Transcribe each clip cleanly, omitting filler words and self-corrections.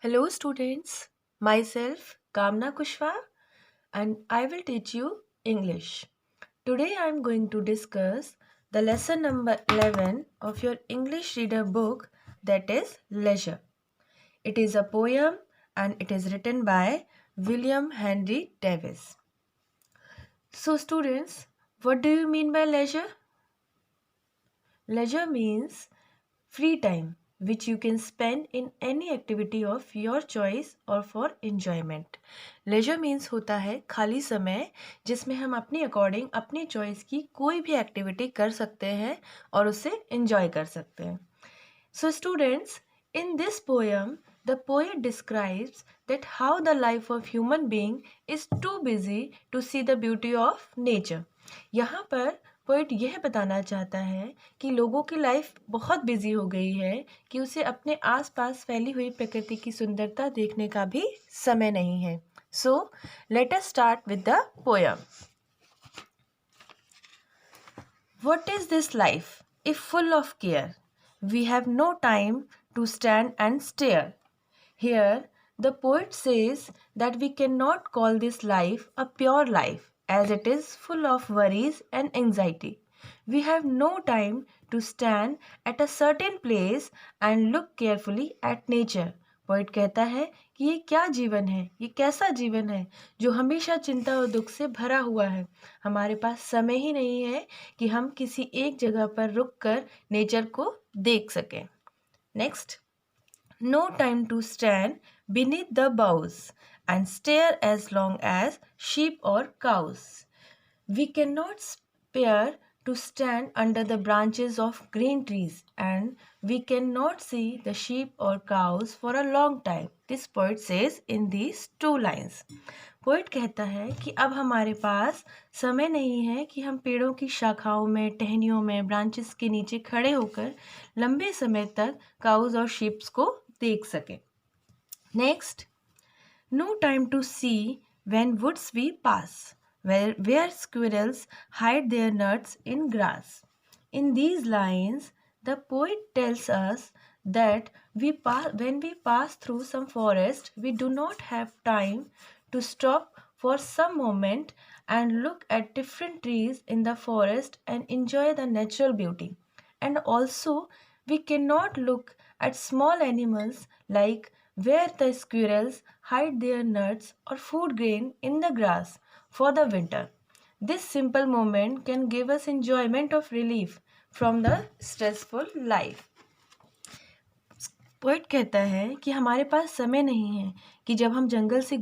Hello, students. Myself, Kamna Kushwa, and I will teach you English. Today I am going to discuss the lesson number 11 of your English reader book, that is Leisure. It is a poem and it is written by William Henry Davis. So, students, what do you mean by leisure? Leisure means free time which you can spend in any activity of your choice or for enjoyment. Leisure means होता है खाली समय जिसमें हम अपने according अपनी choice की कोई भी एक्टिविटी कर सकते हैं और उसे enjoy कर सकते हैं. So students, in this poem, the poet describes that how the life of human being is too busy to see the beauty of nature. यहाँ पर पोइट यह बताना चाहता है कि लोगों की लाइफ बहुत बिजी हो गई है कि उसे अपने आसपास फैली हुई प्रकृति की सुंदरता देखने का भी समय नहीं है. So let us start with the poem. What is this life if full of care? We have no time to stand and stare. Here, the poet says that we cannot call this life a pure life as it is full of worries and anxiety. We have no time to stand at a certain place and look carefully at nature. Poet कहता है कि ये क्या जीवन है, ये कैसा जीवन है जो हमेशा चिंता और दुख से भरा हुआ है. हमारे पास समय ही नहीं है कि हम किसी एक जगह पर रुक कर नेचर को देख सकें. Next, no time to stand beneath the boughs and stare as long as sheep or cows. We cannot spare to stand under the branches of green trees and we cannot see the sheep or cows for a long time. This poet says in these two lines. Poet कहता है कि अब हमारे पास समय नहीं है कि हम पेड़ों की शाखाओं में, टहनियों में, ब्रांचेस के नीचे खड़े होकर लंबे समय तक काउज और शीप्स को देख सकें. Next, no time to see when woods we pass, where squirrels hide their nuts in grass. In these lines, the poet tells us that when we pass through some forest, we do not have time to stop for some moment and look at different trees in the forest and enjoy the natural beauty. And also, we cannot look at small animals like where the squirrels hide their nuts or food grain in the grass for the winter. This simple moment can give us enjoyment of relief from the stressful life. Poet कहता है कि हमारे पास समय नहीं है कि जब हम जंगल से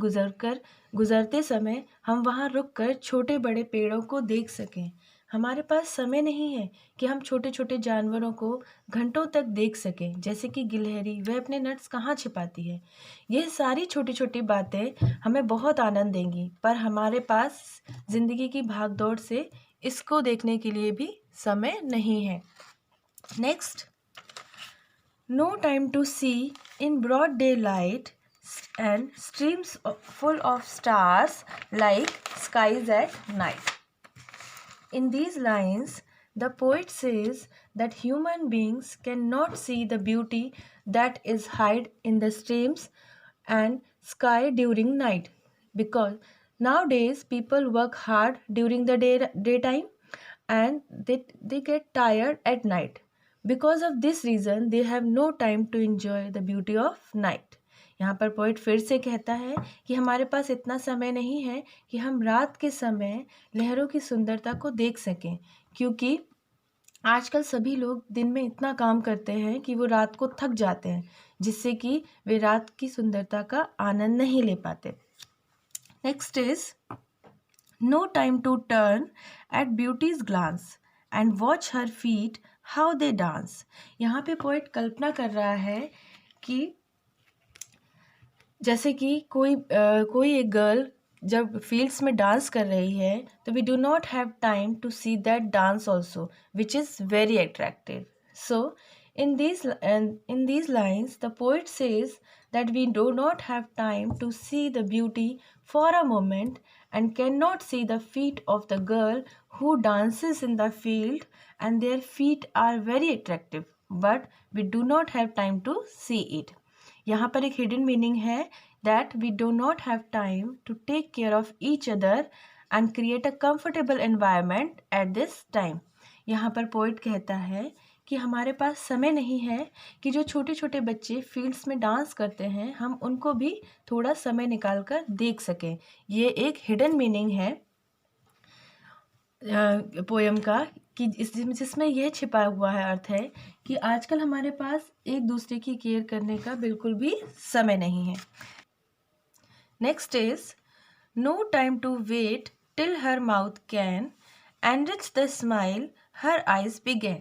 गुजरते समय हम वहाँ रुककर छोटे बड़े पेड़ों को देख सकें. हमारे पास समय नहीं है कि हम छोटे छोटे जानवरों को घंटों तक देख सकें, जैसे कि गिलहरी वह अपने नट्स कहाँ छिपाती है. यह सारी छोटी छोटी बातें हमें बहुत आनंद देंगी, पर हमारे पास ज़िंदगी की भागदौड़ से इसको देखने के लिए भी समय नहीं है. Next, no time to see in broad daylight and streams full of stars like skies at night. In these lines, the poet says that human beings cannot see the beauty that is hid in the streams and sky during night, because nowadays people work hard during the daytime and they get tired at night. Because of this reason, they have no time to enjoy the beauty of night. यहाँ पर poet फिर से कहता है कि हमारे पास इतना समय नहीं है कि हम रात के समय लहरों की सुंदरता को देख सकें, क्योंकि आजकल सभी लोग दिन में इतना काम करते हैं कि वो रात को थक जाते हैं, जिससे कि वे रात की सुंदरता का आनंद नहीं ले पाते. Next is no time to turn at beauty's glance and watch her feet how they dance. यहाँ पे पोइट कल्पना कर रहा है कि जैसे कि कोई एक गर्ल जब फील्ड्स में डांस कर रही है तो we do not have time to see that dance also which is very attractive. So in these lines the poet says that we do not have time to see the beauty for a moment and cannot see the feet of the girl who dances in the field, and their feet are very attractive, but we do not have time to see it. यहाँ पर एक hidden meaning है that we do not have time to take care of each other and create a comfortable environment at this time. यहाँ पर poet कहता है कि हमारे पास समय नहीं है कि जो छोटे छोटे बच्चे फील्ड्स में डांस करते हैं हम उनको भी थोड़ा समय निकाल कर देख सकें। ये एक हिडन मीनिंग है पोएम का कि जिसमें यह छिपा हुआ है अर्थ है कि आजकल हमारे पास एक दूसरे की केयर करने का बिल्कुल भी समय नहीं है। Next is no time to wait till her mouth can enrich the smile her eyes began.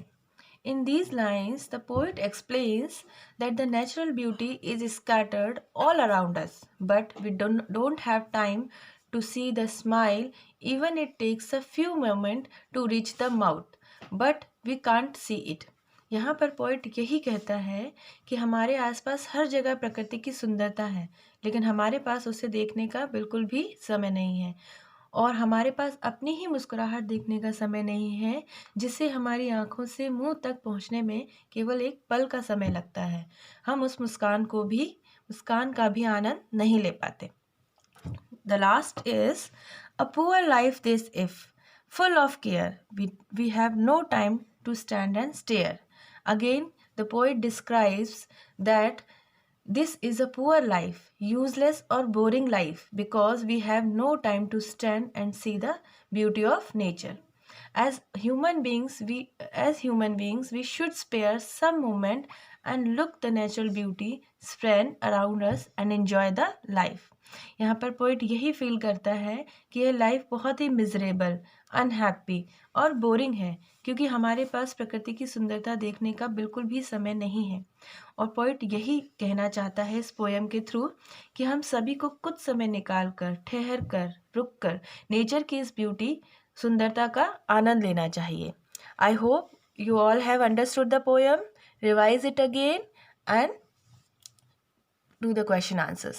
In these lines, the poet explains that the natural beauty is scattered all around us, but we don't have time to see the smile, even it takes a few moments to reach the mouth, but we can't see it. यहाँ पर poet यही कहता है कि हमारे आसपास हर जगह प्रकृति की सुंदरता है, लेकिन हमारे पास उसे देखने का बिल्कुल भी समय नहीं है और हमारे पास अपनी ही मुस्कुराहट देखने का समय नहीं है जिसे हमारी आँखों से मुंह तक पहुँचने में केवल एक पल का समय लगता है। हम उस मुस्कान का भी आनंद नहीं ले पाते। The last is a poor life this if full of care we have no time to stand and stare. Again the poet describes that this is a poor life, useless or boring life because we have no time to stand and see the beauty of nature. As human beings we should spare some moment and look the natural beauty spread around us and enjoy the life. यहाँ पर poet यही feel करता है कि ये life बहुत ही miserable, unhappy और boring है क्योंकि हमारे पास प्रकृति की सुंदरता देखने का बिल्कुल भी समय नहीं है। और पोइट यही कहना चाहता है इस पोएम के थ्रू कि हम सभी को कुछ समय निकाल कर, ठहर कर, रुक कर नेचर की इस ब्यूटी, सुंदरता का आनंद लेना चाहिए। I hope you all have understood the poem. Revise it again and do the question answers.